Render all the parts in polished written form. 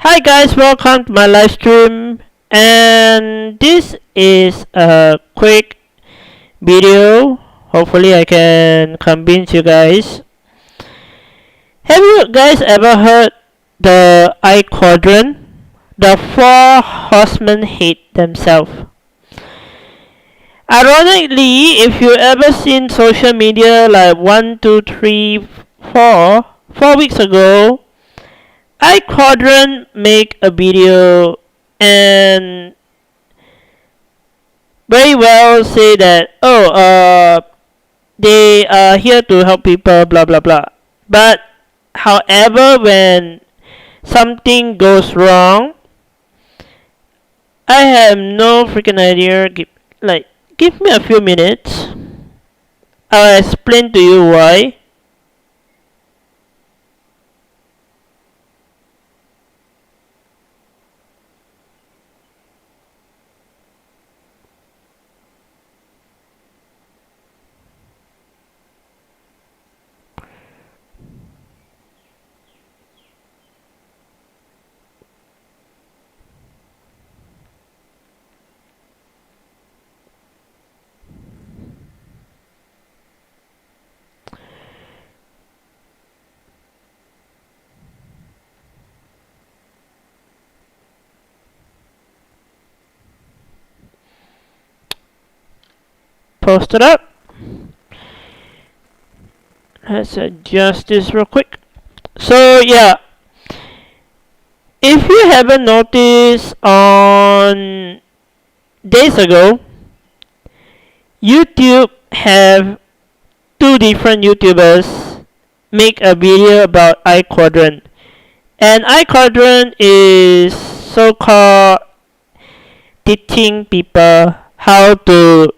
Hi guys, welcome to my live stream, and this is a quick video. Hopefully I can convince you guys. Have you guys ever heard the I quadrant? The four horsemen hate themselves. Ironically, if you ever seen social media like 4 weeks ago, I quadrant make a video and very well say that they are here to help people, blah blah blah. But however, when something goes wrong, I have no freaking idea. Give me a few minutes. I'll explain to you why. Post it up. Let's adjust this real quick. So yeah, if you haven't noticed, on days ago, YouTube have two different YouTubers make a video about I quadrant, and I quadrant is so-called teaching people how to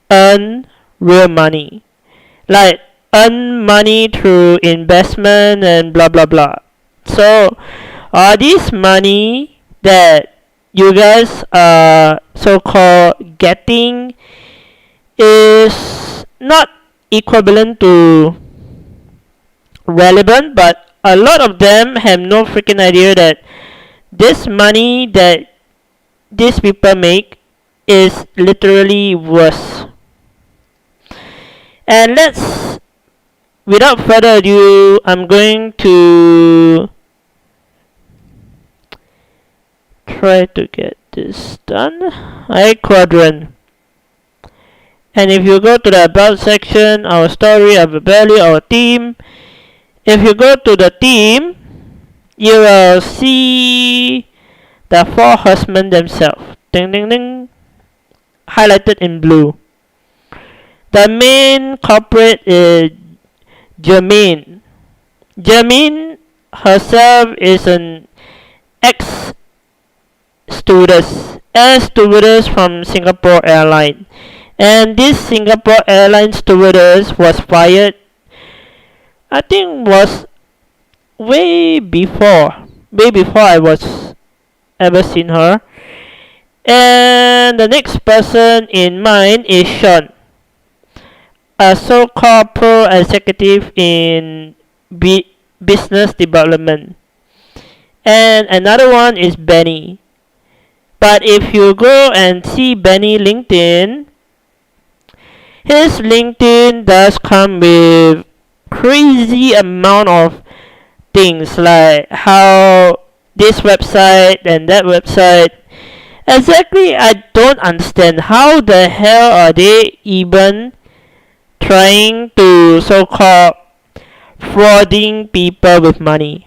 earn real money, like earn money through investment and blah blah blah. So this money that you guys are so-called getting is not equivalent to relevant, but a lot of them have no freaking idea that this money that these people make is literally worse. And without further ado, I'm going to try to get this done. I quadrant. And if you go to the about section, our story, our value, our theme, if you go to the theme, you will see the four horsemen themselves. Ding ding ding. Highlighted in blue. The main culprit is Jermaine. Jermaine herself is an ex-stewardess from Singapore Airlines. And this Singapore Airlines stewardess was fired, I think was way before I was ever seen her. And the next person in mind is Sean, a so-called pro executive in business development. And another one is Benny. But if you go and see Benny LinkedIn, his LinkedIn does come with crazy amount of things, like how this website and that website. Exactly, I don't understand how the hell are they even trying to so-called frauding people with money.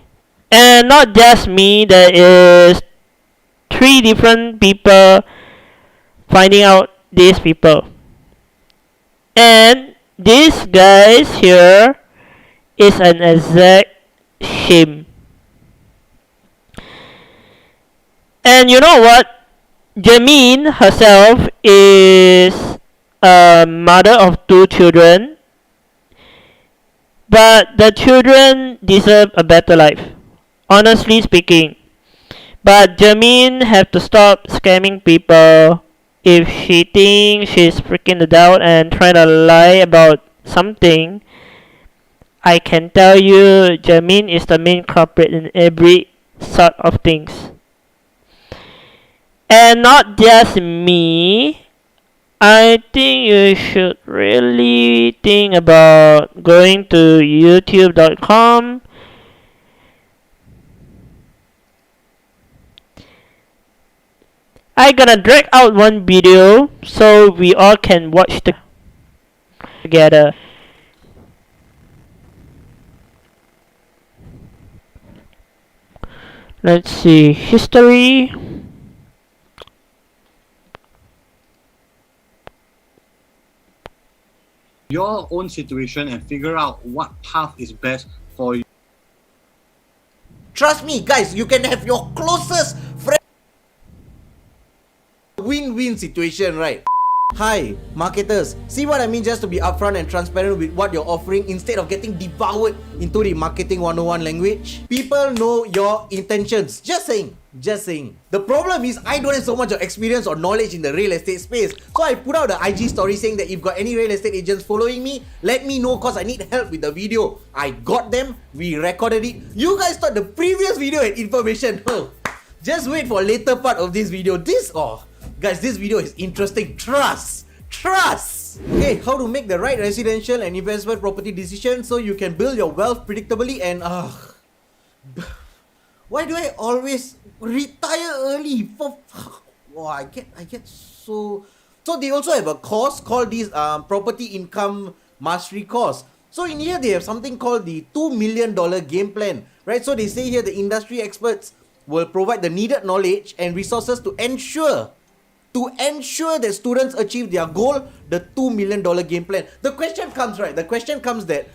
And not just me, there is 3 different people finding out these people. And this guys here is an exact shame. And you know what? Jameen herself is a mother of 2 children, but the children deserve a better life, honestly speaking. But Jameen have to stop scamming people. If she thinks she's freaking adult and trying to lie about something, I can tell you Jameen is the main culprit in every sort of things. And not just me, I think you should really think about going to youtube.com. I gonna drag out one video so we all can watch together. Let's see, history. Your own situation and figure out what path is best for you. Trust me, guys, you can have your closest friend. Win-win situation, right? Hi, marketers. See what I mean? Just to be upfront and transparent with what you're offering instead of getting devoured into the marketing 101 language. People know your intentions. Just saying. Just saying. The problem is I don't have so much of experience or knowledge in the real estate space. So I put out an IG story saying that if got any real estate agents following me, let me know cause I need help with the video. I got them. We recorded it. You guys thought the previous video had information. Oh, just wait for later part of this video. Guys, this video is interesting. Trust. Okay, how to make the right residential and investment property decision so you can build your wealth predictably and why do I always retire early? I get so they also have a course called this property income mastery course. So in here they have something called the $2 million game plan, right? So they say here the industry experts will provide the needed knowledge and resources to ensure that students achieve their goal, the $2 million game plan. The question comes, right? The question comes that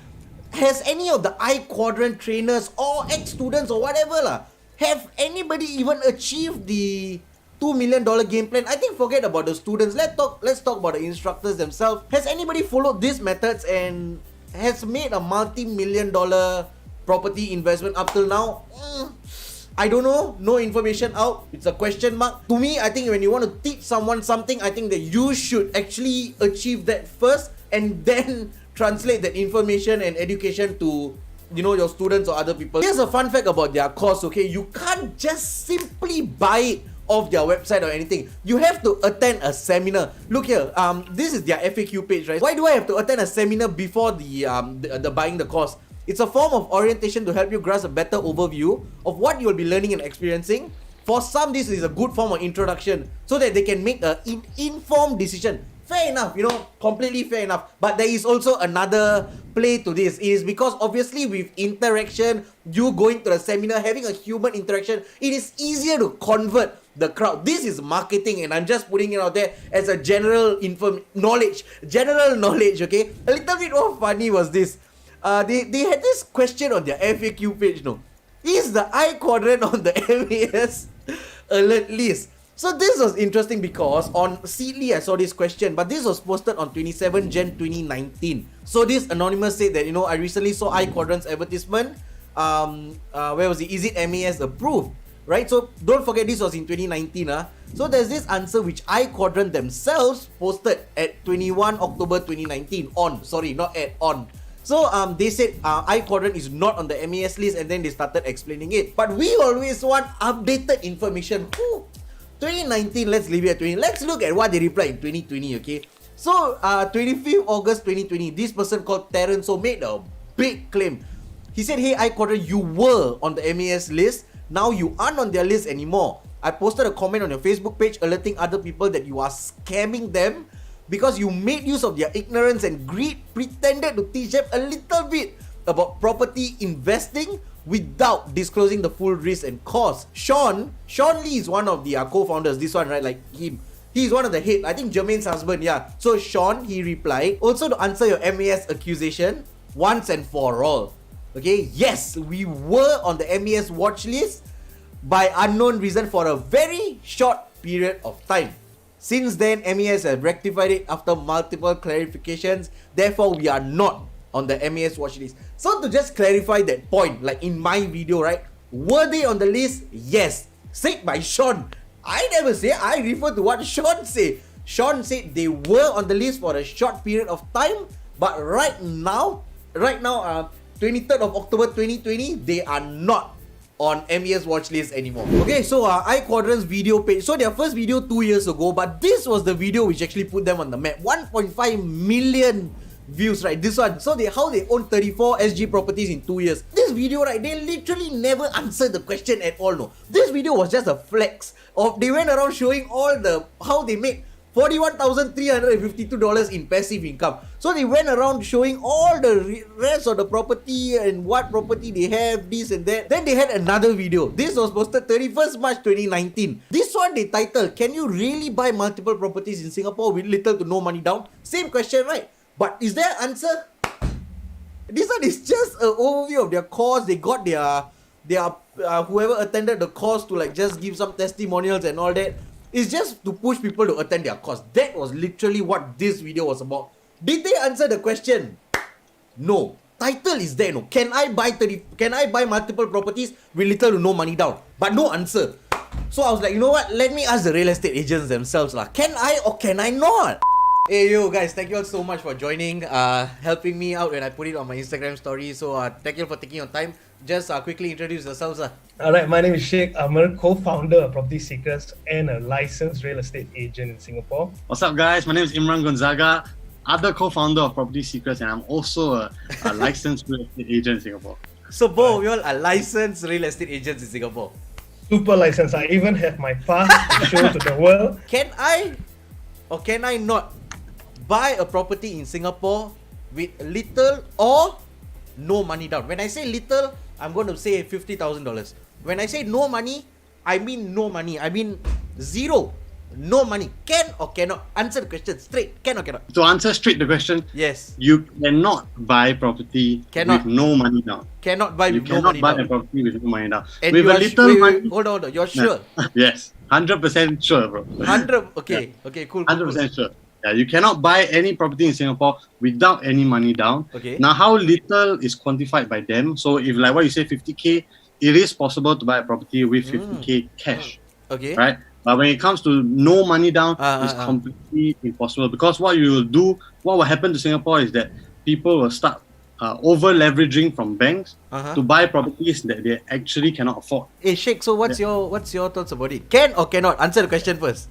has any of the quadrant trainers or ex-students or whatever have anybody even achieved the $2 million game plan? I think forget about the students. Let's talk about the instructors themselves. Has anybody followed these methods and has made a multi-million-dollar property investment up till now? I don't know. No information out. It's a question mark. To me, I think when you want to teach someone something, I think that you should actually achieve that first and then translate that information and education to, your students or other people. Here's a fun fact about their course, okay? You can't just simply buy it off their website or anything. You have to attend a seminar. Look here, this is their FAQ page, right? Why do I have to attend a seminar before the buying the course? It's a form of orientation to help you grasp a better overview of what you will be learning and experiencing. For some, this is a good form of introduction so that they can make an informed decision. Fair enough, completely fair enough. But there is also another play to this. It is because obviously with interaction, you going to the seminar, having a human interaction, it is easier to convert the crowd. This is marketing and I'm just putting it out there as a general knowledge, okay? A little bit more funny was this. They had this question on their FAQ page, is the quadrant on the MAS alert list? So this was interesting because on Seedly I saw this question, but this was posted on 27 Jan 2019. So this anonymous said that, I recently saw quadrant's advertisement. Where was it? Is it MAS approved? Right? So don't forget this was in 2019. So there's this answer which quadrant themselves posted at 21 October 2019 on. So they said quadrant is not on the MAS list and then they started explaining it. But we always want updated information. 2019, let's leave it at 20. Let's look at what they replied in 2020, okay? So 25th August 2020, this person called Terence made a big claim. He said, hey quadrant, you were on the MAS list. Now you aren't on their list anymore. I posted a comment on your Facebook page alerting other people that you are scamming them because you made use of their ignorance and greed, pretended to teach them a little bit about property investing without disclosing the full risk and cost. Sean Lee is one of the co-founders. This one, right? Like him. He's one of the head. I think Jermaine's husband, yeah. So Sean, he replied, also to answer your MAS accusation once and for all. Okay, yes, we were on the MAS watch list by unknown reason for a very short period of time. Since then, MAS have rectified it after multiple clarifications. Therefore, we are not on the MAS watch list. So to just clarify that point, like in my video, right? Were they on the list? Yes. Said by Sean. I never say. I refer to what Sean said. Sean said they were on the list for a short period of time, but right now, 23rd of October 2020, they are not on MES watch list anymore. Okay, so iQuadrant's video page. So their first video 2 years ago, but this was the video which actually put them on the map. 1.5 million views, right? This one. So how they own 34 SG properties in 2 years. This video, right? They literally never answered the question at all. No, this video was just a flex of they went around showing all the how they made $41,352 in passive income. So they went around showing all the rest of the property and what property they have, this and that. Then they had another video. This was posted 31st March 2019. This one they titled, "Can you really buy multiple properties in Singapore with little to no money down?" Same question, right? But is there an answer? This one is just an overview of their course. They got their whoever attended the course to like just give some testimonials and all that. It's just to push people to attend their course. That was literally what this video was about. Did they answer the question? No. Title is there, no. Can I buy multiple properties with little to no money down? But no answer. So I was like, you know what? Let me ask the real estate agents themselves lah. Can I or can I not? Hey yo guys, thank you all so much for joining, helping me out when I put it on my Instagram story. So thank you for taking your time. Just quickly introduce yourselves. Alright, my name is Sheikh Amr, co-founder of Property Seekers and a licensed real estate agent in Singapore. What's up, guys? My name is Imran Gonzaga, other co-founder of Property Seekers, and I'm also a licensed real estate agent in Singapore. So both of you all are licensed real estate agents in Singapore. Super licensed. I even have my pass to show to the world. Can I or can I not buy a property in Singapore with little or no money down? When I say little, I'm going to say $50,000. When I say no money, I mean no money. I mean zero. No money. Can or cannot? Answer the question straight. Can or cannot? To answer straight the question, yes. You cannot buy property with no money down. Cannot buy with no money down. You cannot buy a property with no money down. And with a little money. Hold on. You're sure? Yes. 100% sure, bro. 100. Okay. Yeah. Okay. Cool. 100% sure. Yeah, you cannot buy any property in Singapore without any money down. Okay. Now, how little is quantified by them? So, if like what you say, 50k, it is possible to buy a property with 50k cash. Okay. Right? But when it comes to no money down, it's completely impossible, because what will happen to Singapore is that people will start over leveraging from banks to buy properties that they actually cannot afford. Hey Sheikh, so what's your thoughts about it? Can or cannot? Answer the question first.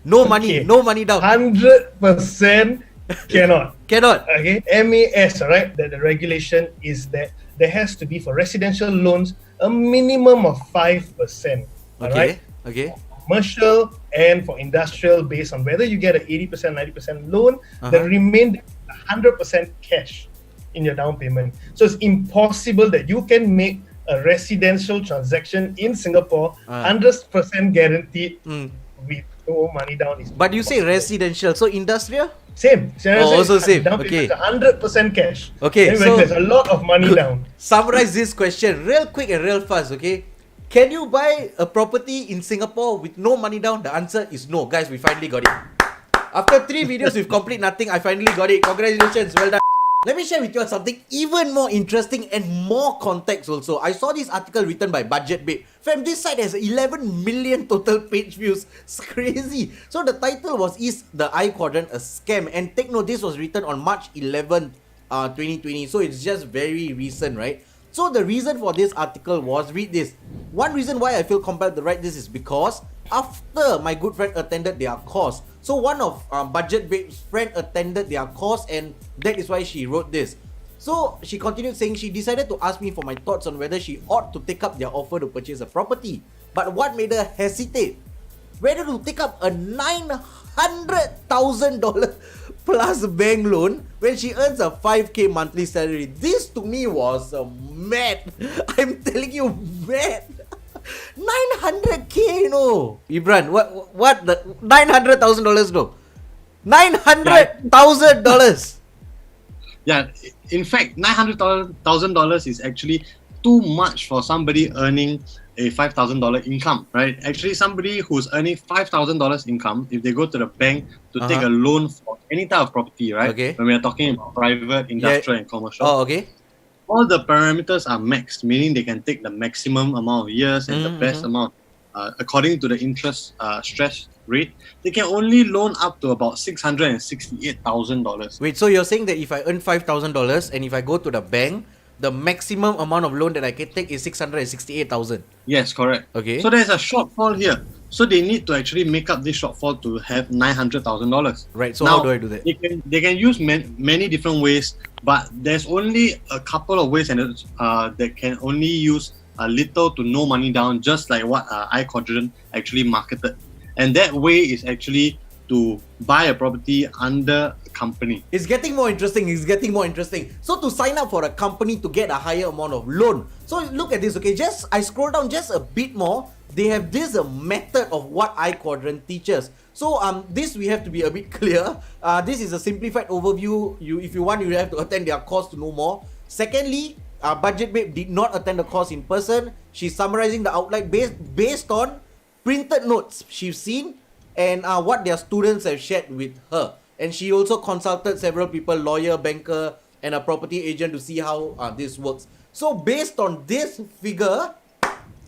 No money, no money down. 100% cannot. Cannot. Okay. MAS, right? That the regulation is that there has to be for residential loans a minimum of 5%. Alright. Okay. Commercial and for industrial, based on whether you get an 80%, 90% loan, the remainder 100% cash in your down payment. So it's impossible that you can make a residential transaction in Singapore 100% guaranteed with no money down. But you say residential, so industrial? Same. Also same. Down Okay. 100% cash. Okay. Then So there's a lot of money down. Summarize this question real quick and real fast. Okay. Can you buy a property in Singapore with no money down? The answer is no. Guys, we finally got it. After 3 videos with complete nothing, I finally got it. Congratulations. Well done. Let me share with you something even more interesting and more context also. I saw this article written by Budget Babe. Fam, this site has 11 million total page views. It's crazy. So the title was, "Is the iQuadrant a scam?" And take note, this was written on March 11th, 2020. So it's just very recent, right? So the reason for this article was, read this. One reason why I feel compelled to write this is because after my good friend attended their course, so one of Budget Babe's friend attended their course, and that is why she wrote this. So she continued saying she decided to ask me for my thoughts on whether she ought to take up their offer to purchase a property. But what made her hesitate? Whether to take up a $900,000 plus bank loan when she earns a 5k monthly salary. This to me was mad. I'm telling you, mad. 900k, you know. Ibran, what the $900,000 no? $900,000. Yeah, in fact, $900,000 is actually too much for somebody earning a $5,000 income, right? Actually, somebody who's earning $5,000 income, if they go to the bank to take a loan for any type of property, right? Okay. When we are talking about private, industrial, and commercial. Oh, okay. All the parameters are maxed, meaning they can take the maximum amount of years and the best amount according to the interest stress rate. They can only loan up to about $668,000. Wait, so you're saying that if I earn $5,000 and if I go to the bank the maximum amount of loan that I can take is 668,000. Yes, correct. Okay. So there's a shortfall here. So they need to actually make up this shortfall to have $900,000. Right. So Now, how do I do that? They can use many different ways, but there's only a couple of ways, and that can only use a little to no money down, just like what iQuadrant actually marketed. And that way is actually to buy a property under a company. It's getting more interesting. So to sign up for a company to get a higher amount of loan. So look at this, okay? I scroll down just a bit more. They have this method of what iQuadrant teaches. So this we have to be a bit clear. This is a simplified overview. If you want, you have to attend their course to know more. Secondly, Budget Babe did not attend the course in person. She's summarizing the outline based on printed notes she's seen and what their students have shared with her. And she also consulted several people, lawyer, banker, and a property agent to see how this works. So based on this figure,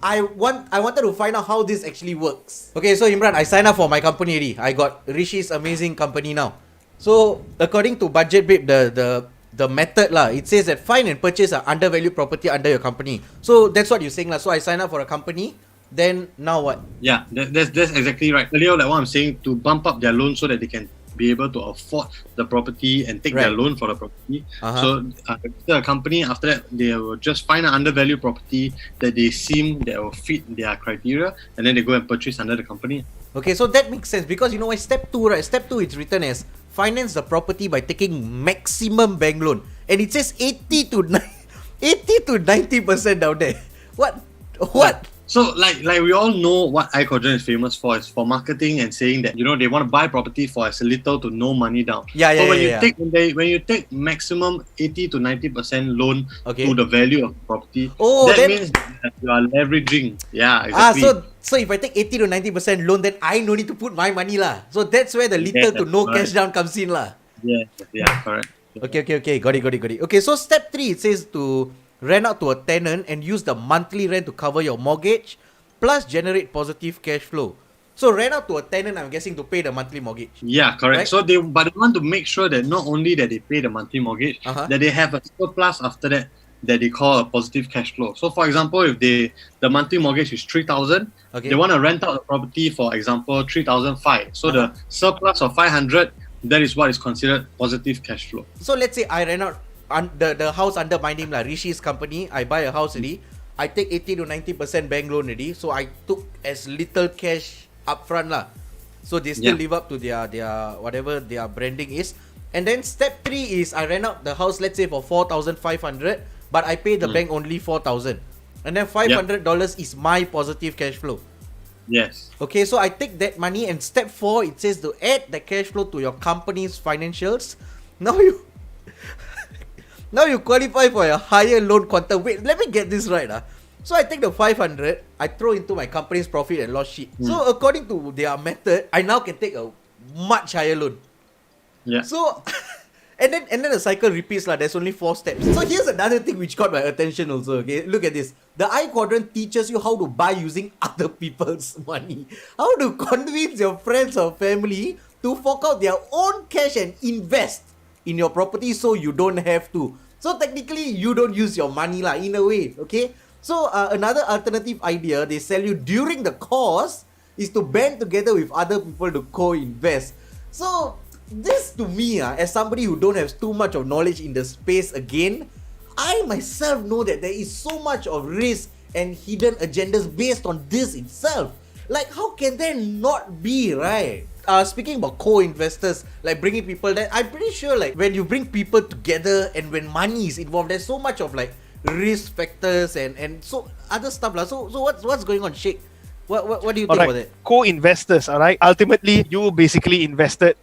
I wanted to find out how this actually works. Okay, so Imran, I signed up for my company already. I got Rishi's amazing company now. So according to Budget Babe, the method lah, it says that find and purchase an undervalued property under your company. So that's what you're saying lah. So I sign up for a company. Then now what? Yeah, that's exactly right. Earlier, like what I'm saying, to bump up their loan so that they can be able to afford the property and take their loan for the property. So the company, after that, they will just find an undervalued property that they seem that will fit their criteria, and then they go and purchase under the company. Okay, so that makes sense because you know why step 2, right? Step 2 it's written as finance the property by taking maximum bank loan, and it says 80 to 90% down there. What? So like we all know what iQuadrant is famous for, is for marketing and saying that, you know, they want to buy property for as little to no money down. When you take maximum 80 to 90% loan to the value of the property, that means that you are leveraging. Yeah, exactly. So if I take 80 to 90% loan, then I no need to put my money lah. So that's where the little to no cash down comes in lah. Yeah, correct. Okay. Got it. Okay, so step 3, it says to rent out to a tenant and use the monthly rent to cover your mortgage plus generate positive cash flow. So rent out to a tenant, I'm guessing, to pay the monthly mortgage. Yeah, correct. Right? So they want to make sure that not only that they pay the monthly mortgage, that they have a surplus after that they call a positive cash flow. So for example, if the monthly mortgage is 3,000, they want to rent out the property for example 3,500. So the surplus of 500, that is what is considered positive cash flow. So let's say I rent out the house under my name lah, Rishi's company. I buy a house already. I take 80 to 90% bank loan already. So I took as little cash upfront lah. So they still live up to their whatever their branding is. And then step 3 is I rent out the house, let's say for 4,500, but I pay the bank only 4,000. And then $500 is my positive cash flow. Yes. Okay, so I take that money, and step 4 it says to add the cash flow to your company's financials. Now you qualify for a higher loan quantum. Wait, let me get this right. So I take the 500, I throw into my company's profit and loss sheet. So according to their method, I now can take a much higher loan. Yeah. So and then the cycle repeats lah. There's only 4 steps. So here's another thing which caught my attention also. Okay, look at this. The iQuadrant teaches you how to buy using other people's money. How to convince your friends or family to fork out their own cash and invest in your property so you don't have to. So technically you don't use your money lah, in a way. Okay. So another alternative idea they sell you during the course is to band together with other people to co-invest. So this to me, as somebody who don't have too much of knowledge in the space again, I myself know that there is so much of risk and hidden agendas based on this itself. Like, how can there not be, right? Speaking about co-investors, like bringing people there, I'm pretty sure like when you bring people together and when money is involved, there's so much of like risk factors and so other stuff lah. So what's going on, Sheikh? What do you think about that? Co-investors, alright. Ultimately, you basically invested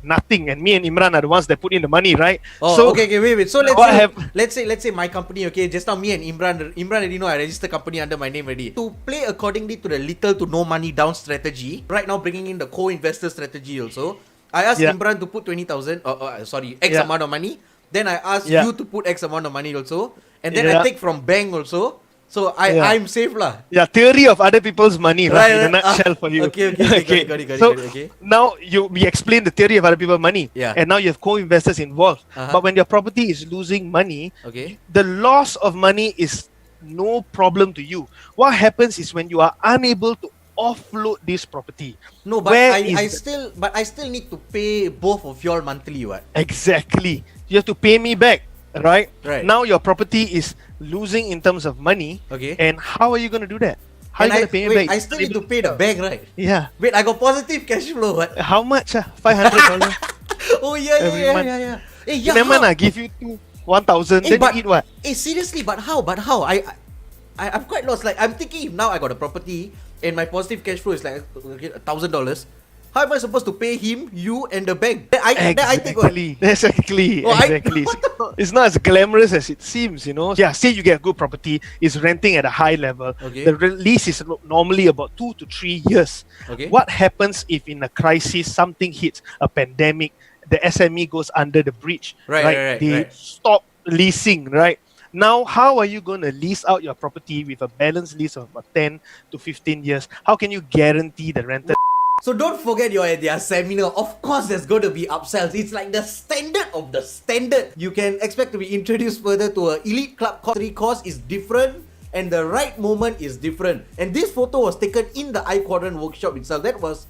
nothing, and me and Imran are the ones that put in the money, right? Okay, wait. So let's say my company, okay, just now me and Imran already know I registered company under my name already. To play accordingly to the little to no money down strategy, right now bringing in the co-investor strategy also, I asked Imran to put 20,000, X amount of money. Then I asked you to put X amount of money also, and then I take from bank also. So Yeah. I'm safe lah. Yeah, theory of other people's money, Right, in a right. nutshell for you. Okay, got it, So okay. now we explain the theory of other people's money, Yeah. and now you have co-investors involved. Uh-huh. But when your property is losing money, Okay. the loss of money is no problem to you. What happens is when you are unable to offload this property. No, but Where I is still need to pay both of y'all monthly, what? exactly, you have to pay me back, right? Right. Now your property is losing in terms of money. Okay. And how are you going to do that? How And are you going to pay me wait, back? I still need to pay the bank, right? Yeah. Wait, I got positive cash flow, what? How much? $500. Oh yeah, Every yeah, month. yeah, yeah. Hey, yeah, Remember, how? I give you 1,000. Hey, Then but- you eat what? Hey, seriously, but how? I'm quite lost. Like, I'm thinking if now I got a property and my positive cash flow is like $1,000, how am I supposed to pay him, you, and the bank? Then I think what? Exactly. Oh, Exactly. It's not as glamorous as it seems, Yeah, say you get a good property, it's renting at a high level. Okay. The lease is normally about 2 to 3 years. Okay. What happens if in a crisis something hits, a pandemic, the SME goes under the bridge, Right, They right. stop leasing, right? Now, how are you going to lease out your property with a balanced lease of about 10 to 15 years? How can you guarantee the rental? So don't forget you're at their seminar. Of course, there's going to be upsells. It's like the standard of the standard. You can expect to be introduced further to an elite club course. 3 course is different, and the right moment is different. And this photo was taken in the quadrant workshop itself. That was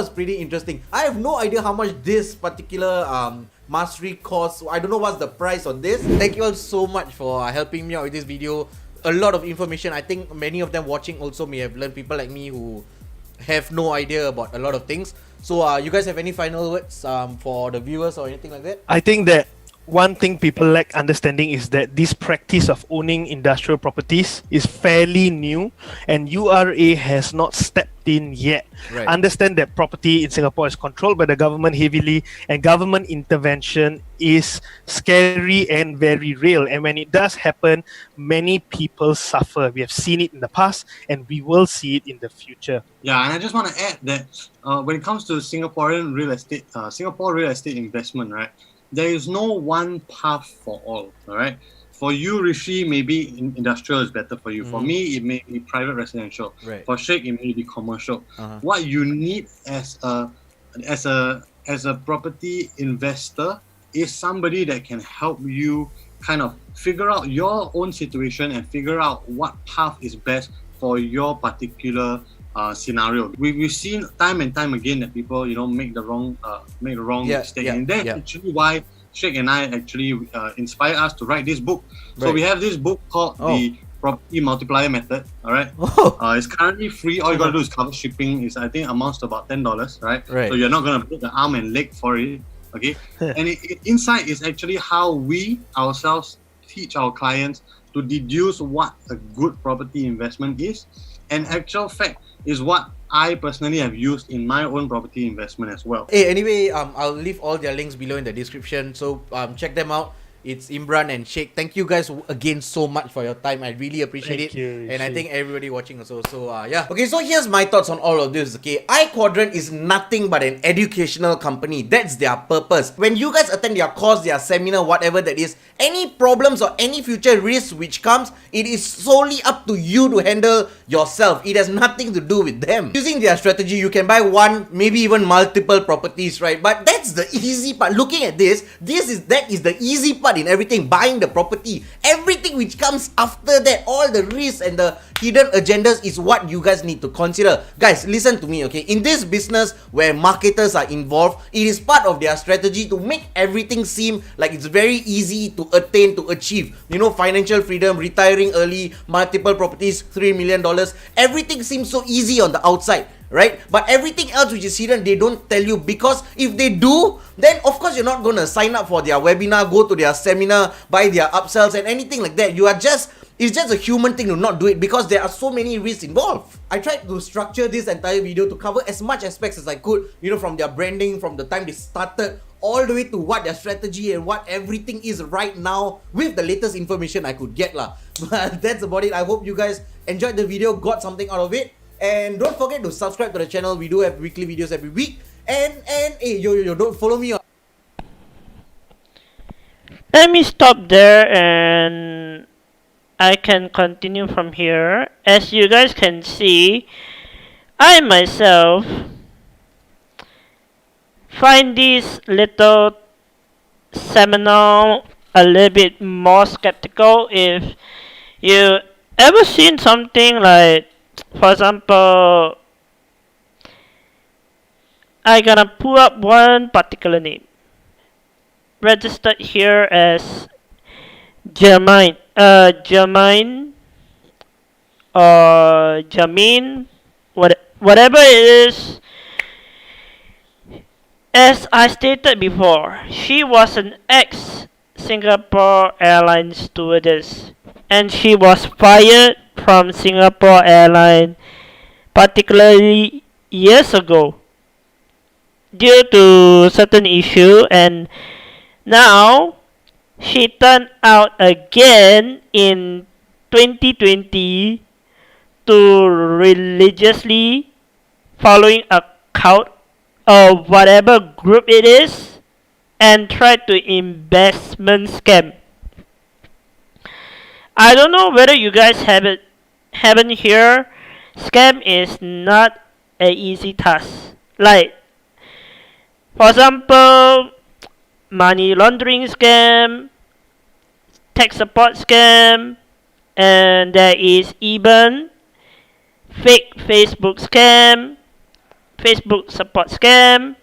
pretty interesting. I have no idea how much this particular mastery course. I don't know what's the price on this. Thank you all so much for helping me out with this video. A lot of information. I think many of them watching also may have learned. People like me who have no idea about a lot of things. So you guys have any final words for the viewers or anything like that? I think that one thing people lack understanding is that this practice of owning industrial properties is fairly new, and URA has not stepped in yet. Right. Understand that property in Singapore is controlled by the government heavily, and government intervention is scary and very real. And when it does happen, many people suffer. We have seen it in the past, and we will see it in the future. Yeah, and I just want to add that when it comes to Singaporean real estate, Singapore real estate investment, right? There is no one path for all right? For you, Rishi, maybe industrial is better for you. For me, it may be private residential. Right. For Sheikh, it may be commercial. Uh-huh. What you need as a property investor is somebody that can help you kind of figure out your own situation and figure out what path is best for your particular scenario. We've seen time and time again that people make the wrong mistake, and that's actually why Sheikh and I actually inspire us to write this book. So Right. we have this book called the Property Multiplier Method. All right, it's currently free. All you gotta do is cover shipping. Is I think amounts to about $10. Right. Right. So you're not gonna put the arm and leg for it. Okay. And inside is actually how we ourselves teach our clients to deduce what a good property investment is. And actual fact is what I personally have used in my own property investment as well. Hey, anyway, I'll leave all their links below in the description. So check them out. It's Imran and Sheikh. Thank you guys again so much for your time. I really appreciate Thank it. you, And I Rishi. think everybody watching also. So yeah. Okay, so here's my thoughts on all of this. Okay, iQuadrant is nothing but an educational company. That's their purpose. When you guys attend their course, their seminar, whatever that is, any problems or any future risks which comes, it is solely up to you to handle yourself. It has nothing to do with them. Using their strategy, you can buy one, maybe even multiple properties, right? But that's the easy part. Looking at this, that is the easy part in everything. Buying the property, everything which comes after that, all the risks and the hidden agendas is what you guys need to consider. Guys, listen to me, okay? In this business where marketers are involved, it is part of their strategy to make everything seem like it's very easy to attain, to achieve. Financial freedom, retiring early, multiple properties, $3 million. Everything seems so easy on the outside, right? But everything else which is hidden, they don't tell you, because if they do, then of course you're not going to sign up for their webinar, go to their seminar, buy their upsells and anything like that. It's just a human thing to not do it, because there are so many risks involved. I tried to structure this entire video to cover as much aspects as I could, from their branding, from the time they started, all the way to what their strategy and what everything is right now with the latest information I could get lah. But that's about it. I hope you guys enjoyed the video, got something out of it. And don't forget to subscribe to the channel. We do have weekly videos every week. And hey, yo, don't follow me on. Let me stop there and I can continue from here. As you guys can see, I myself find this little seminar a little bit more skeptical. If you ever seen something like, for example, I gonna pull up one particular name registered here as Germain or Jamin, whatever it is. As I stated before, she was an ex-Singapore Airlines stewardess, and she was fired from Singapore Airlines particularly years ago due to certain issue, and now she turned out again in 2020 to religiously following a cult or whatever group it is and try to investment scam. I don't know whether you guys haven't heard. Scam is not a easy task. Like, for example, money laundering scam, tech support scam, and there is even fake Facebook scam, Facebook support scam,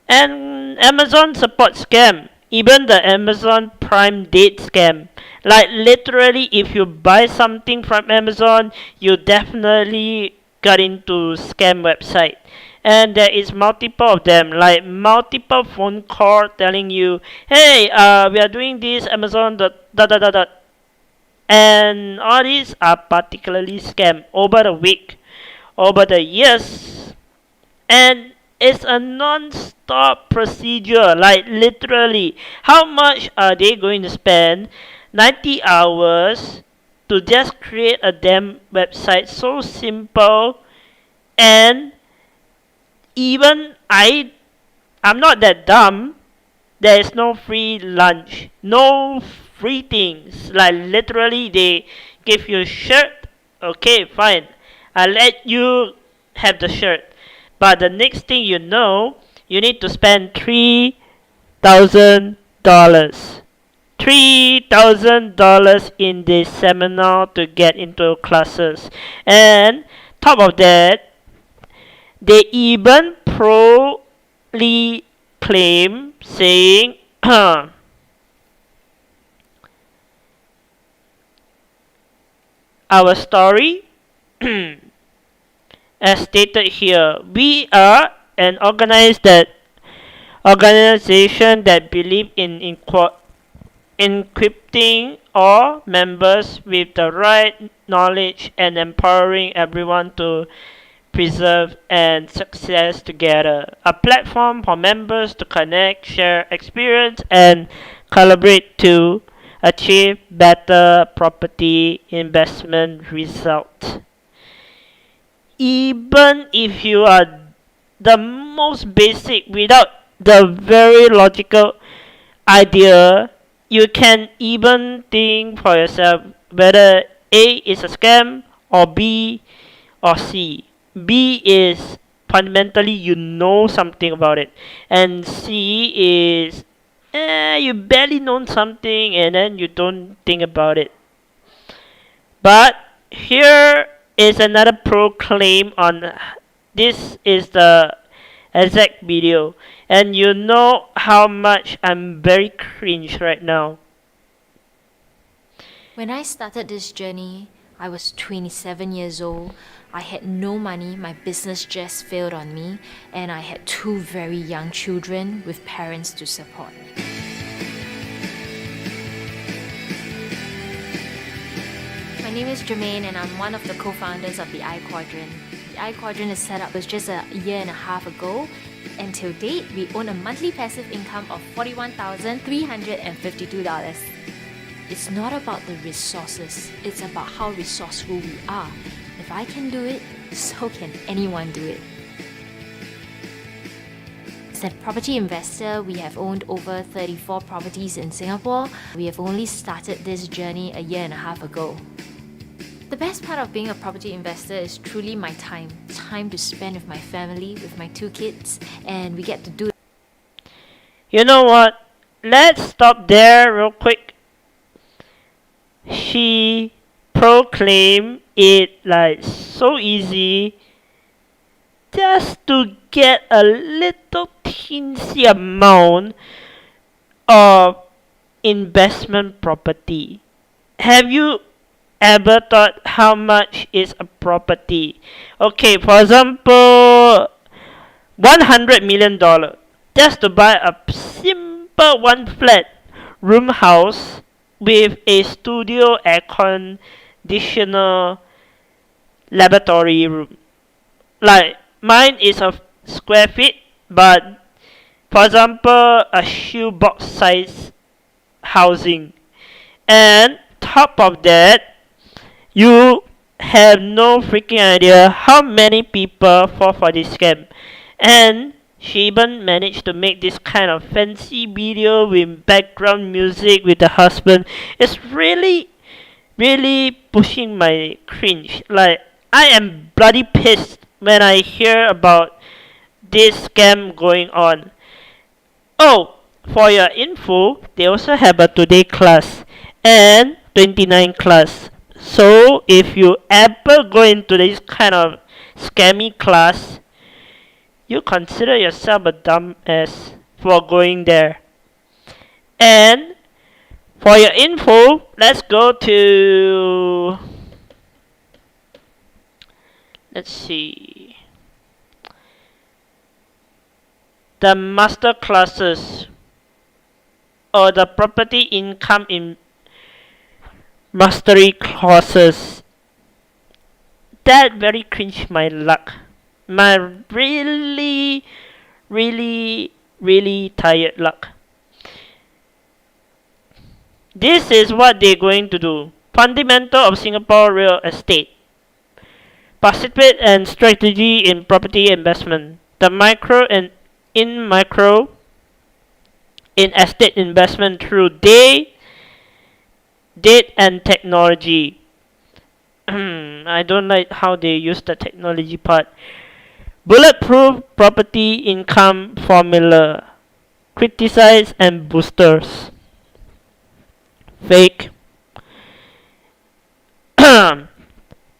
and Amazon support scam, even the Amazon Prime Date scam. Like literally, if you buy something from Amazon, you definitely got into scam website. And there is multiple of them, like multiple phone call telling you, hey, we are doing this Amazon dot. And all these are particularly scam over the week, over the years, and it's a non-stop procedure. Like literally, how much are they going to spend 90 hours to just create a damn website so simple? And even I'm not that dumb. There is no free lunch, no free things. Like literally, they give you a shirt. Okay, fine. I let you have the shirt. But the next thing you know, you need to spend $3,000. $3,000 in this seminar to get into classes. And top of that, they even proudly claim saying our story as stated here, we are an organization that believe in equipping all members with the right knowledge and empowering everyone to preserve and success together. A platform for members to connect, share experience, and collaborate to achieve better property investment results. Even if you are the most basic without the very logical idea, you can even think for yourself whether A is a scam or B or C. B is fundamentally you know something about it, and C is you barely know something and then you don't think about it. But here is another pro claim on this is the exact video, and you know how much I'm very cringe right now. When I started this journey, I was 27 years old. I had no money, my business just failed on me, and I had 2 very young children with parents to support. My name is Jermaine, and I'm one of the co-founders of the quadrant. The quadrant is set up was just a year and a half ago, and till date, we own a monthly passive income of $41,352. It's not about the resources, it's about how resourceful we are. If I can do it, so can anyone do it. As a property investor, we have owned over 34 properties in Singapore. We have only started this journey a year and a half ago. The best part of being a property investor is truly my time to spend with my family, with my 2 kids, and we get to do. You know what? Let's stop there real quick. She proclaimed it like so easy just to get a little teensy amount of investment property. Have you ever thought how much is a property? Okay, for example, $100 million just to buy a simple one flat room house with a studio air conditioner laboratory room. Like mine is a square feet, but for example, a shoebox size housing. And top of that, you have no freaking idea how many people fall for this scam. And she even managed to make this kind of fancy video with background music with the husband. It's really, really pushing my cringe. Like, I am bloody pissed when I hear about this scam going on. Oh, for your info, they also have a today class and 29 class. So if you ever go into this kind of scammy class, you consider yourself a dumbass for going there. And for your info, let's go to, let's see, the master classes or the property income in mastery courses. That very cringe my luck. My really, really, really tired luck. This is what they're going to do. Fundamental of Singapore real estate. Participate and strategy in property investment. The micro and in estate investment through data and technology. I don't like how they use the technology part. Bulletproof property income formula. Criticize and boosters. Fake. The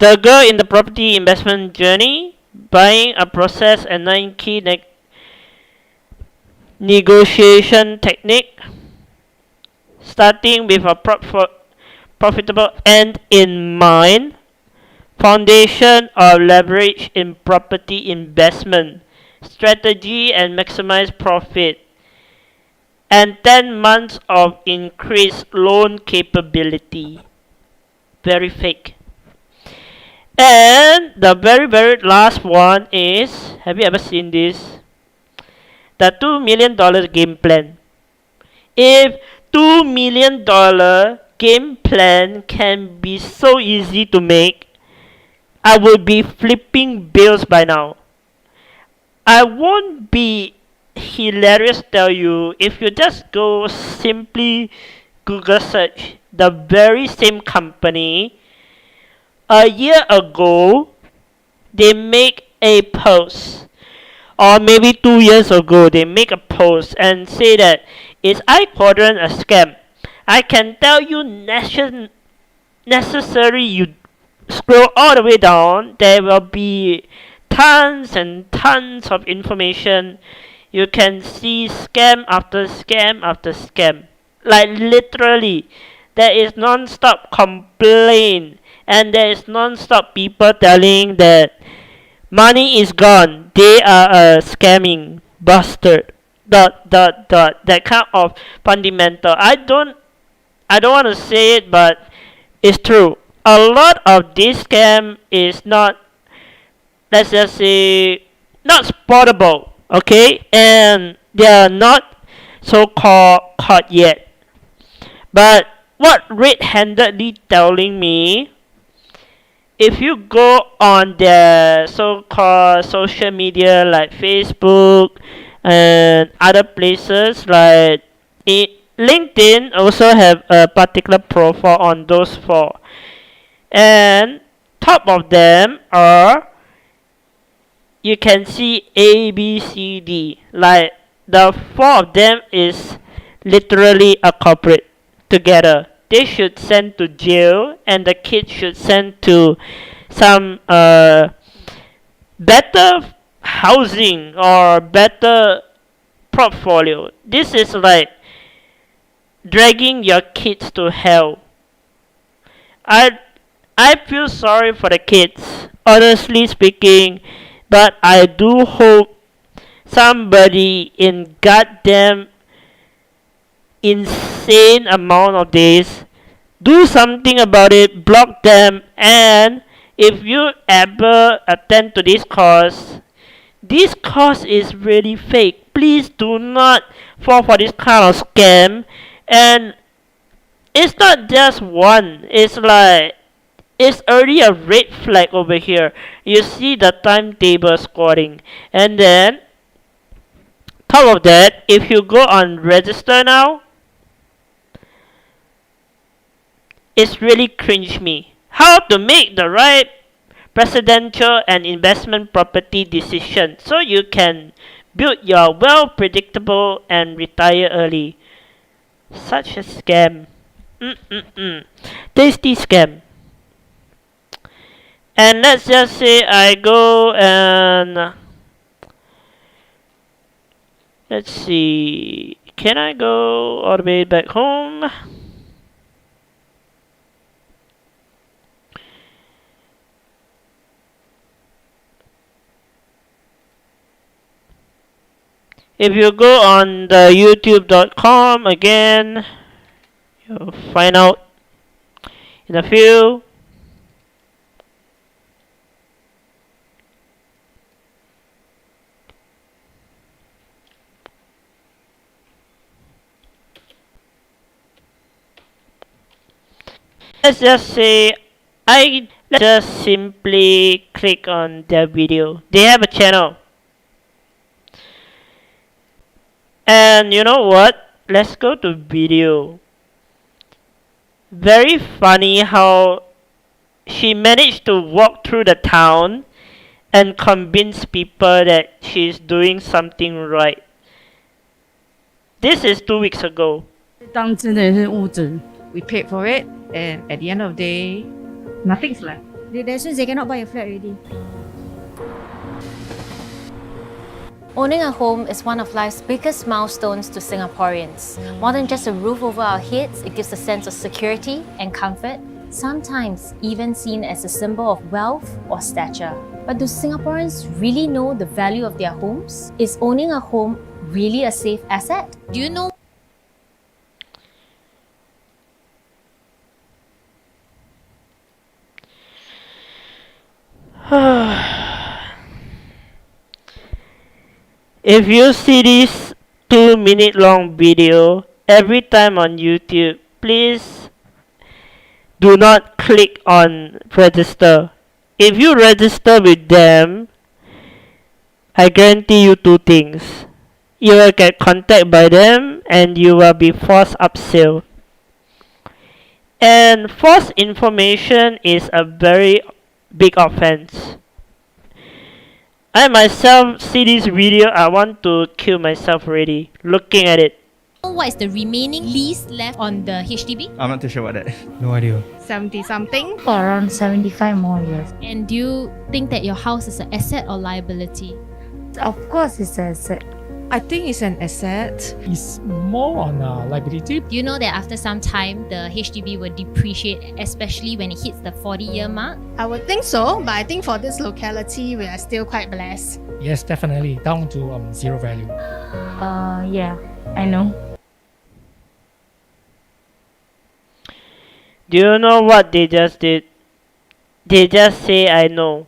girl in the property investment journey. Buying a process and 9 key negotiation technique. Starting with a profitable end in mind. Foundation of leverage in property investment. Strategy and maximize profit. And 10 months of increased loan capability. Very fake. And the very, very last one is, have you ever seen this? The $2 million game plan. If $2 million game plan can be so easy to make, I would be flipping bills by now. I won't be hilarious tell you if you just go simply Google search the very same company. A year ago, they make a post, or maybe 2 years ago, they make a post and say that is quadrant a scam? I can tell you necessary you scroll all the way down, there will be tons and tons of information. You can see scam after scam after scam. Like literally, there is non-stop complaint and there is non-stop people telling that money is gone. They are a scamming bastard. That kind of fundamental. I don't want to say it, but it's true. A lot of this scam is not, let's just say, not spottable, okay? And they are not so-called caught yet. But what red-handedly telling me, if you go on the so-called social media like Facebook, and other places like LinkedIn also have a particular profile on those four. And top of them are, you can see A, B, C, D. Like the four of them is literally a culprit together. They should send to jail, and the kids should send to some better housing or better portfolio. This is like dragging your kids to hell. I I feel sorry for the kids, honestly speaking, but I do hope somebody in goddamn insane amount of days do something about it, block them, and if you ever attend to this course is really fake. Please do not fall for this kind of scam. And it's not just one, it's already a red flag over here. You see the timetable scoring, and then top of that, if you go on register now, it's really cringe me. How to make the right presidential and investment property decision so you can build your well predictable and retire early. Such a scam. Tasty scam. And let's just say I go and let's see. Can I go all the way back home? If you go on the youtube.com again, you'll find out in a few. Let's just say let's just simply click on their video. They have a channel. And you know what? Let's go to video. Very funny how she managed to walk through the town and convince people that she's doing something right. This is 2 weeks ago. We paid for it, and at the end of the day, nothing's left. That means they cannot buy a flat already. Owning a home is one of life's biggest milestones to Singaporeans. More than just a roof over our heads, it gives a sense of security and comfort, sometimes even seen as a symbol of wealth or stature. But do Singaporeans really know the value of their homes? Is owning a home really a safe asset? Do you know If you see this 2-minute long video every time on YouTube, please do not click on register. If you register with them, I guarantee you two things. You will get contacted by them and you will be forced upsell. And false information is a very big offense. I myself see this video, I want to kill myself already looking at it. What is the remaining lease left on the HDB? I'm not too sure about that. No idea. 70 something. For around 75 more years. And do you think that your house is an asset or liability? Of course, it's an asset. I think it's an asset. It's more on liability. Do you know that after some time, the HDB will depreciate, especially when it hits the 40-year mark? I would think so, but I think for this locality, we are still quite blessed. Yes, definitely. Down to zero value. Yeah, I know. Do you know what they just did? They just say I know.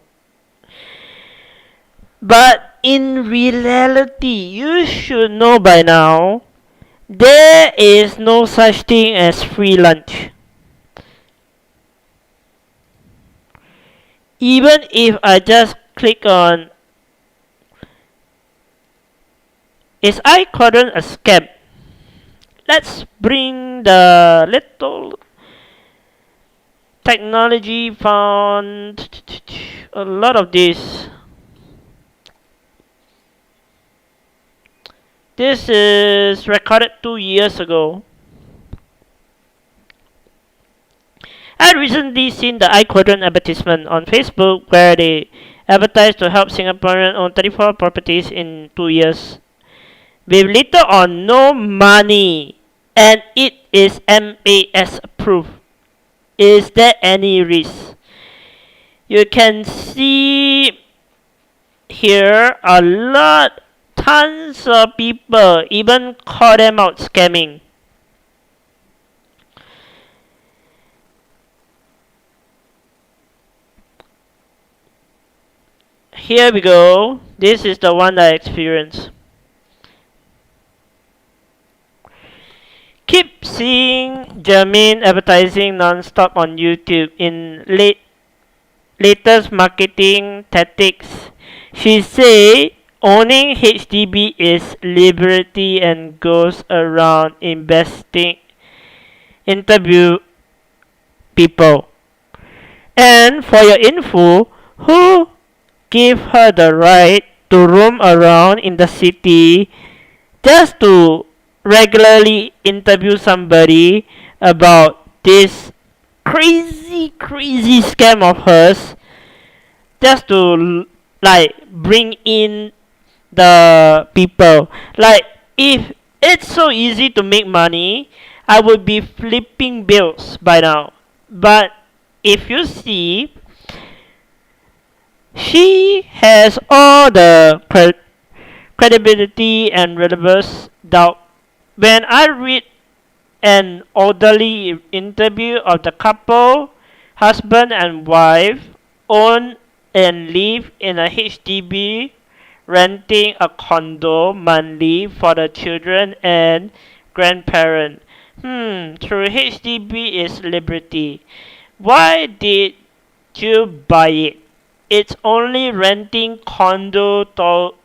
But in reality, you should know by now, there is no such thing as free lunch. Even if I just click on Is quadrant a scam? Let's bring the little technology found a lot of this. This is recorded 2 years ago. I recently seen the iQuadrant advertisement on Facebook where they advertise to help Singaporeans own 34 properties in 2 years with little or no money, and it is MAS approved. Is there any risk? You can see here a lot, tons of people even call them out scamming. Here we go. This is the one I experienced. Keep seeing Jermaine advertising non-stop on YouTube in latest marketing tactics. She say owning HDB is liberty and goes around investing, interview people. And for your info, who gave her the right to roam around in the city just to regularly interview somebody about this crazy scam of hers, just to like bring in the people. Like, if it's so easy to make money, I would be flipping bills by now. But if you see, she has all the credibility and relevance doubt. When I read an orderly interview of the couple, husband and wife, own and live in a HDB, renting a condo monthly for the children and grandparent. Through HDB is liberty. Why did you buy it? It's only renting condo thoughts.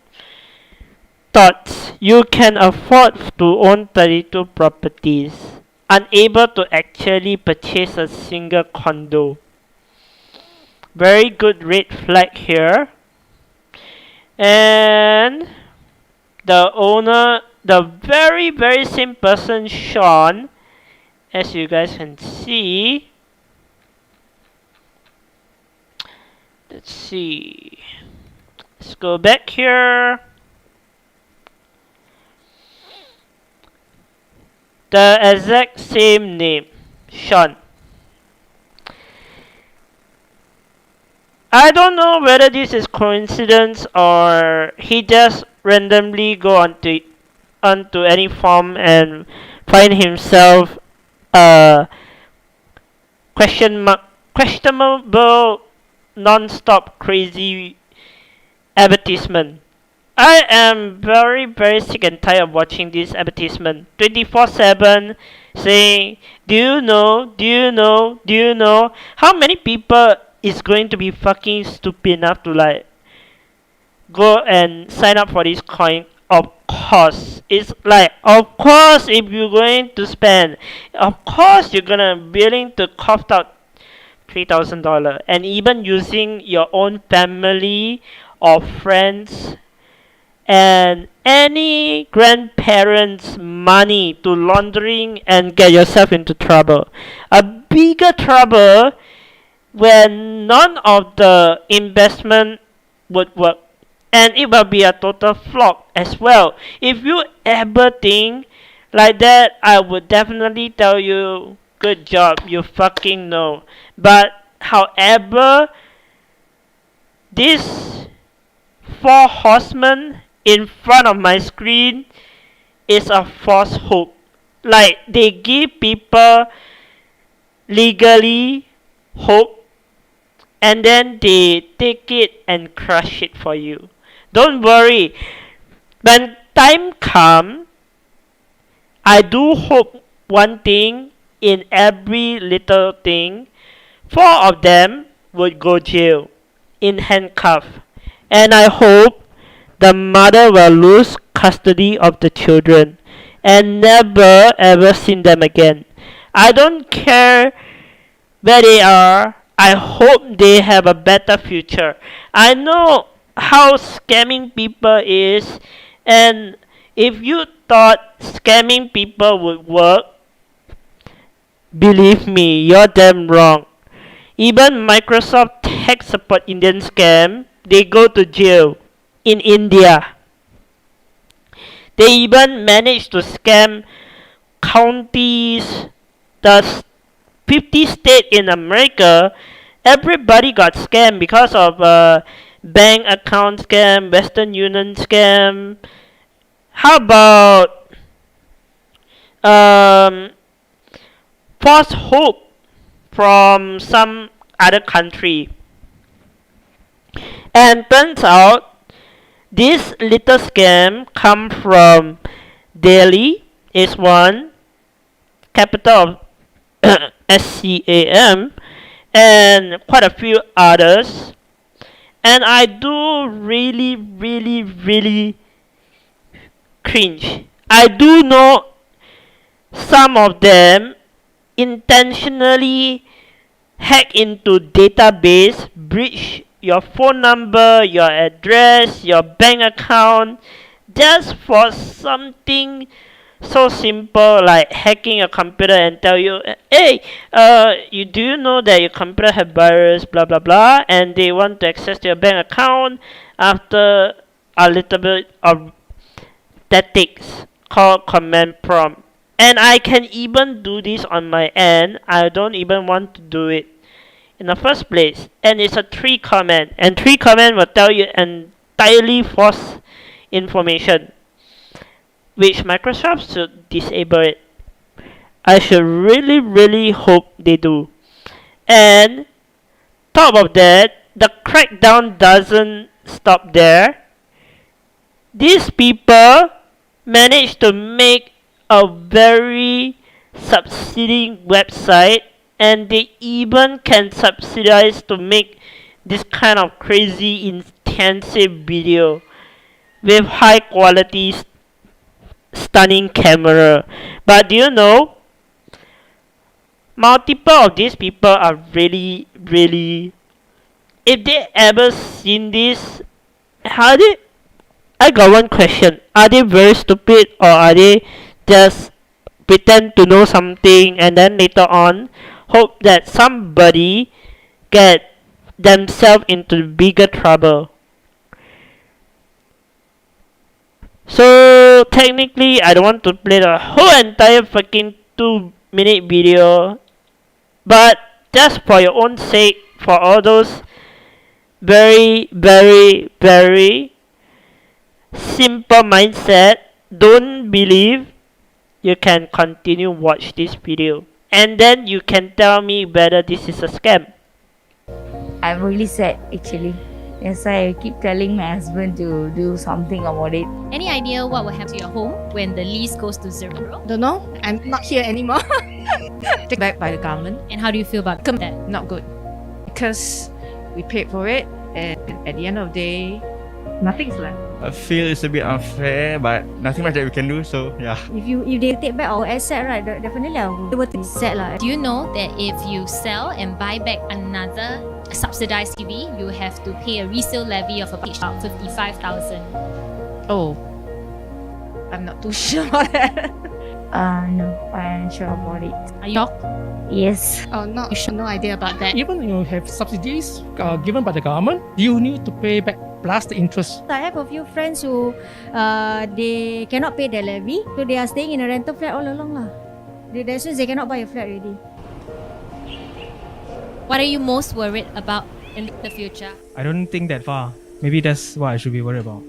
You can afford to own 32 properties, unable to actually purchase a single condo. Very good red flag here. And the owner, the very same person, Sean, as you guys can see. Let's see. Let's go back here. The exact same name, Sean. I don't know whether this is coincidence or he just randomly go onto any form and find himself a questionable non-stop crazy advertisement. I am very sick and tired of watching this advertisement 24/7 saying, do you know how many people is going to be fucking stupid enough to like go and sign up for this coin? Of course, it's like, of course, if you're going to spend, of course you're gonna willing to cough out $3,000, and even using your own family or friends and any grandparents' money to laundering and get yourself into trouble. A bigger trouble when none of the investment would work, and it will be a total flop as well. If you ever think like that, I would definitely tell you, good job, you fucking know. But however, this 4 horsemen in front of my screen is a false hope. Like, they give people legally hope, and then they take it and crush it for you. Don't worry, when time comes, I do hope one thing in every little thing. 4 of them would go jail in handcuff, and I hope the mother will lose custody of the children and never ever seen them again. I don't care where they are. I hope they have a better future. I know how scamming people is, and if you thought scamming people would work, believe me, you're damn wrong. Even Microsoft tech support Indian scam, they go to jail in India. They even managed to scam counties, the 50 state in America. Everybody got scammed because of bank account scam, Western Union scam. How about false hope from some other country? And turns out this little scam come from Delhi is one, capital of SCAM, and quite a few others. And I do really cringe. I do know some of them intentionally hack into database, breach your phone number, your address, your bank account, just for something so simple like hacking a computer and tell you, hey, you do you know that your computer have virus, blah blah blah, and they want to access your bank account after a little bit of tactics called command prompt. And I can even do this on my end. I don't even want to do it in the first place. And it's a 3 command, and 3 command will tell you entirely false information, which Microsoft should disable it. I should really hope they do. And top of that, the crackdown doesn't stop there. These people managed to make a very subsidizing website, and they even can subsidize to make this kind of crazy intensive video with high quality stunning camera. But do you know, multiple of these people are really if they ever seen this, how they, I got one question. Are they very stupid, or are they just pretend to know something and then later on hope that somebody get themselves into bigger trouble? So technically I don't want to play the whole entire fucking 2-minute video, but just for your own sake, for all those very simple mindset, don't believe, you can continue watch this video and then you can tell me whether this is a scam. I'm really sad actually. That's why I keep telling my husband to do something about it. Any idea what will happen to your home when the lease goes to 0? Don't know. I'm not here anymore. Taken back by the government. And how do you feel about that? Not good. Because we paid for it, and at the end of the day, nothing's left. I feel it's a bit unfair, but nothing much that we can do, so yeah. If they take back our asset, right, definitely I will take sad lah. Do you know that if you sell and buy back another subsidized TV, you have to pay a resale levy of about 55,000? Oh, I'm not too sure about that. No, I'm sure about it. Are you shocked? Yes. Oh, no, you should no idea about that. Even you have subsidies given by the government, you need to pay back plus the interest. I have a few friends who they cannot pay their levy, so they are staying in a rental flat all along lah. That's since they cannot buy a flat already. What are you most worried about in the future? I don't think that far. Maybe that's what I should be worried about.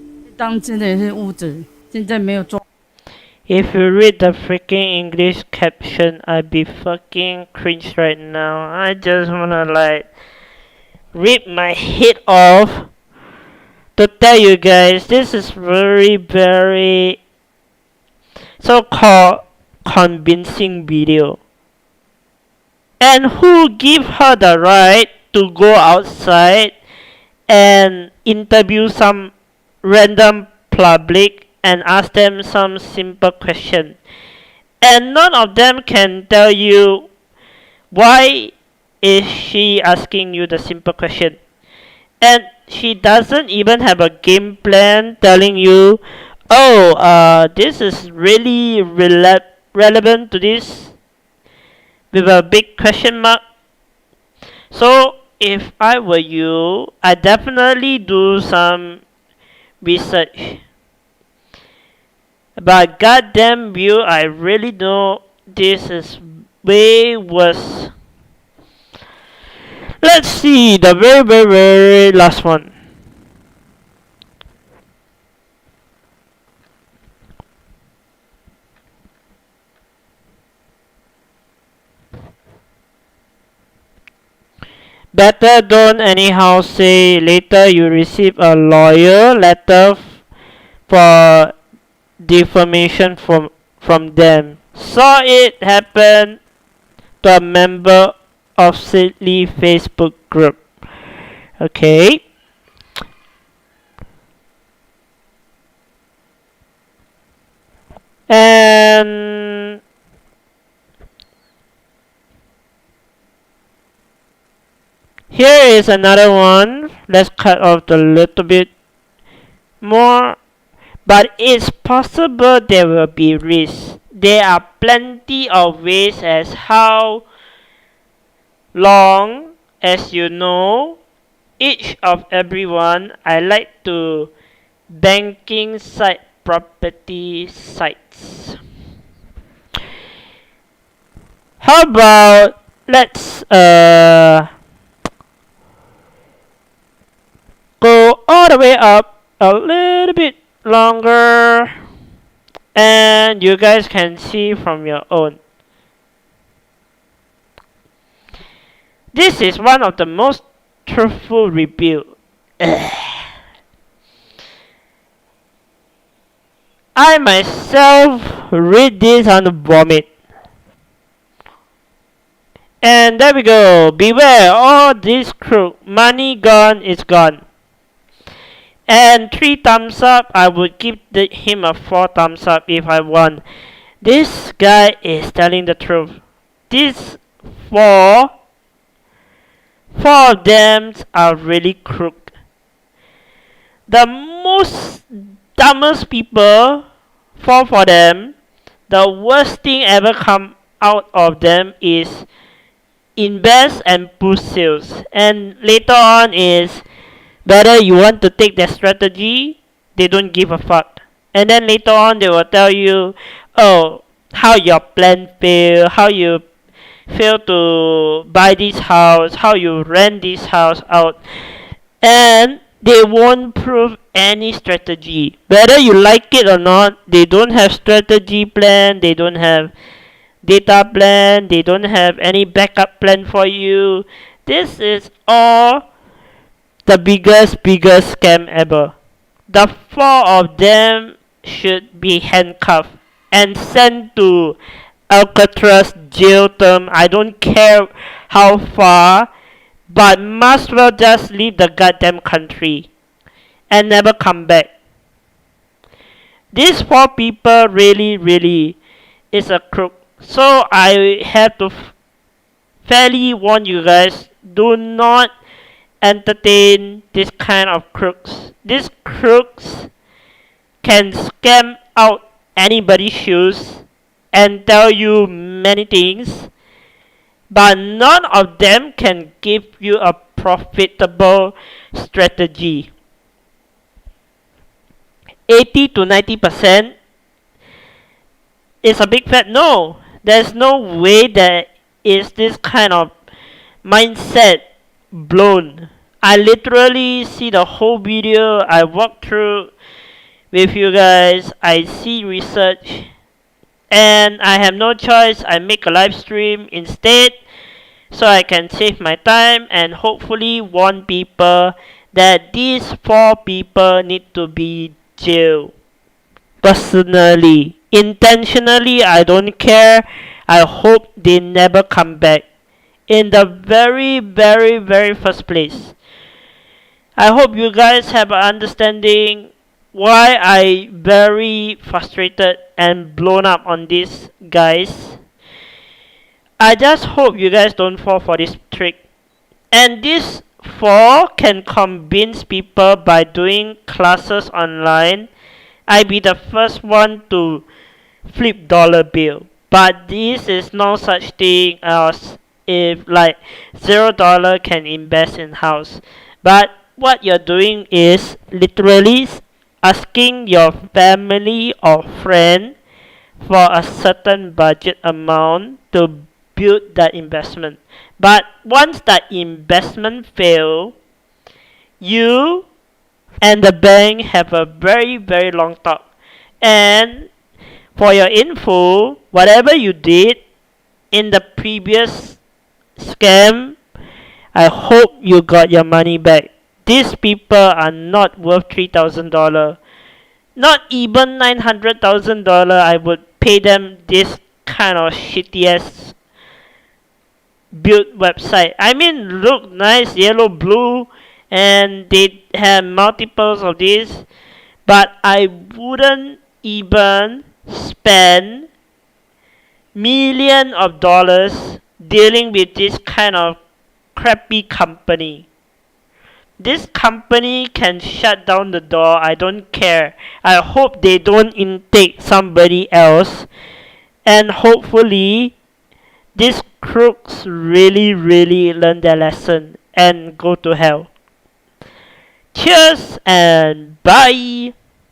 If you read the freaking English caption, I'd be fucking cringe right now. I just wanna like rip my head off to tell you guys this is very so-called convincing video. And who give her the right to go outside and interview some random public and ask them some simple question, and none of them can tell you why is she asking you the simple question. And she doesn't even have a game plan telling you, oh, this is really relevant to this with a big question mark. So if I were you, I definitely do some research. But goddamn you, I really know this is way worse. Let's see the very last one. Better don't anyhow say later you receive a lawyer letter for defamation from them. Saw it happen to a member of Sidley Facebook group. Okay. And here is another one. Let's cut off a little bit more. But it's possible there will be risks. There are plenty of ways as how long as you know each of everyone. I like to banking site property sites. How about let's go all the way up a little bit longer, and you guys can see from your own. This is one of the most truthful review. I myself read this on the vomit. And there we go. Beware all this crook. Money gone is gone. And 3 thumbs up. I would give him a 4 thumbs up if I won. This guy is telling the truth. These four of them are really crook. The most dumbest people, 4 for them, the worst thing ever come out of them is invest and push sales. And later on is whether you want to take their strategy, they don't give a fuck. And then later on they will tell you, oh, how your plan fail, how you fail to buy this house, how you rent this house out. And they won't prove any strategy. Whether you like it or not, they don't have strategy plan, they don't have data plan, they don't have any backup plan for you. This is all the biggest scam ever. The 4 of them should be handcuffed and sent to Alcatraz jail term. I don't care how far, but must well just leave the goddamn country and never come back. These 4 people really is a crook. So I have to fairly warn you guys, do not entertain this kind of crooks. These crooks can scam out anybody's shoes and tell you many things, but none of them can give you a profitable strategy. 80 to 90% is a big fat no. There's no way that is this kind of mindset blown. I literally see the whole video. I walk through with you guys. I see research, and I have no choice. I make a live stream instead, so I can save my time and hopefully warn people that these 4 people need to be jailed. Personally, intentionally, I don't care. I hope they never come back in the very first place. I hope you guys have an understanding why I very frustrated and blown up on this, guys. I just hope you guys don't fall for this trick. And this 4 can convince people by doing classes online. I be the first one to flip dollar bill. But this is no such thing as if like $0 can invest in house. But what you're doing is literally asking your family or friend for a certain budget amount to build that investment. But once that investment fail, you and the bank have a very very long talk. And for your info, whatever you did in the previous scam, I hope you got your money back. These people are not worth $3,000. Not even $900,000 I would pay them this kind of shitty ass build website. I mean, look nice, yellow, blue, and they have multiples of this, but I wouldn't even spend millions of dollars dealing with this kind of crappy company. This company can shut down the door, I don't care. I hope they don't intake somebody else, and hopefully these crooks really really learn their lesson and go to hell. Cheers and bye.